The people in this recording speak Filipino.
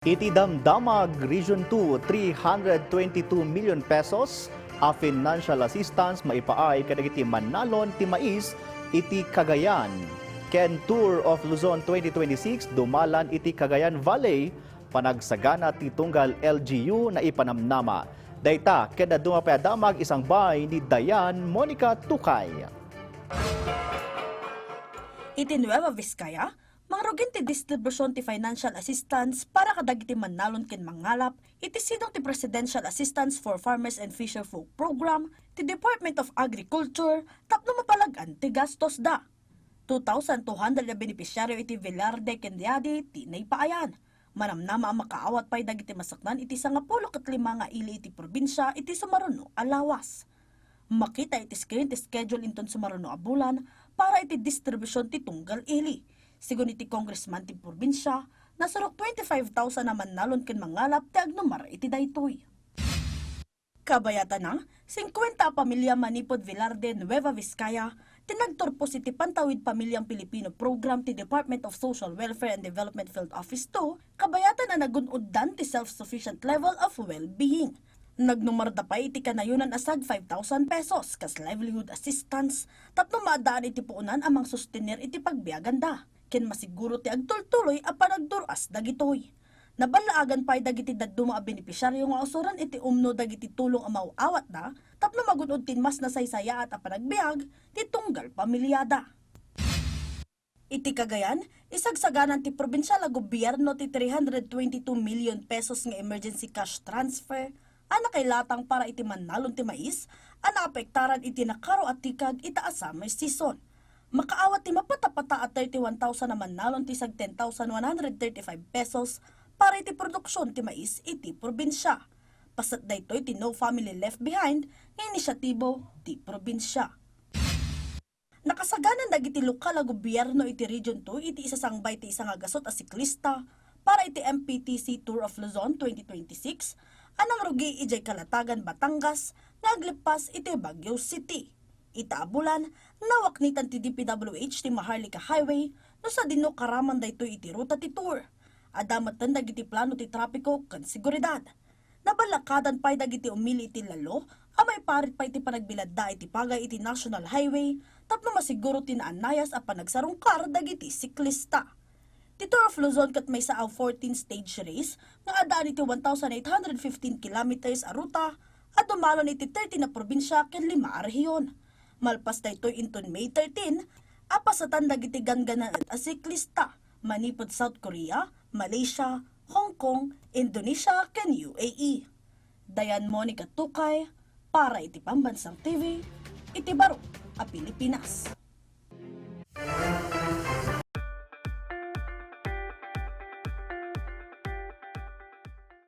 Iti damdamag Region 2 322 million pesos a financial assistance maipaay kadagiti Manalon ti Mais iti Cagayan. Ken Tour of Luzon 2026 dumalan iti Cagayan Valley panagsagana ti tunggal LGU na ipanamnama. Dayta ken dumapayadamag isang bay ni Dayan Monica Tukay. Iti Nueva Vizcaya, mangrugin ti distribusyon ti financial assistance para kadagiti Manalon ken mangalap iti sidong ti Presidential Assistance for Farmers and Fisherfolk Program ti Department of Agriculture tapno mapalagan ti gastos da. 2,200 na benepisyaryo iti Velarde ken Diadi ti naipaayan. Manamnama ang makaawat pay dagiti masaknan iti 15 nga ili iti probinsya iti Sumaruno a lawas. Makita iti screen ti schedule inton Sumaruno a bulan para iti distribusyon ti tunggal ili. Sigun iti congressman ti probinsya, nasarok 25,000 na Manalon ken mangalap ti agnumar iti daytoy. Kabayatan na, 50 pamilya manipod Velarde, Nueva Vizcaya, tinagtorpos iti Pantawid Pamilyang Pilipino Program ti Department of Social Welfare and Development Field Office 2, kabayatan na nagunuddan ti self-sufficient level of well-being. Nagnumarda pa iti kanayunan asag 5,000 pesos kas livelihood assistance, tapno maadaan iti puunan amang sustenir iti pagbiaganda. Ken masiguro ti agtultuloy a panagduras dagitoy. Nabalaagan pay dagiti dadduma a benepisyaryo nga usuran iti umno dagiti tulong a mauawat da, tapno magunod tin mas nasaysaya at a panagbiag ti tunggal pamilyada. Iti Cagayan, isagsaganan ti probinsyal a gobyerno ti 322 million pesos nga emergency cash transfer ana kay latang para iti Manalon ti Mais, ana apektaran iti nakaro at tikag ita a summer season. Makaawat ti mapatapata at 31,000 na Manalon ti sag 10,135 pesos para iti produksyon ti mais iti probinsya. Pasat daytoy ti No Family Left Behind nga inisyatibo ti probinsya. Nakasaganan dagiti lokal a gobyerno iti Region 2 iti isasangbay ti isang agasot a siklista para iti MPTC Tour of Luzon 2026 anang rugi ijay Kalatagan, Batangas nga aglipas iti Baguio City. Itaabulan, nawaknitan ti DPWH ti Maharlika Highway no sa dino karaman daytoy iti ruta ti tour. Adamatan dagiti plano ti trapiko ken seguridad. Nabalakadan pay dagiti umili iti lalo, amay parit pay ti panagbiladda iti pagay iti National Highway, tapno masiguro ti naanayas a panagsarungkar dagiti siklista. Ti Tour of Luzon kat may saaw 14-stage race nga adaan iti 1,815 kilometers a ruta at dumalon iti 30 na probinsya ken 5 a rehiyon. Malpas daytoy inton May 13, apasatan dagiti gangganan a siklista manipod South Korea, Malaysia, Hong Kong, Indonesia ken UAE. Dayan Monica Tukay para iti Pambansang TV, iti Baro a Pilipinas.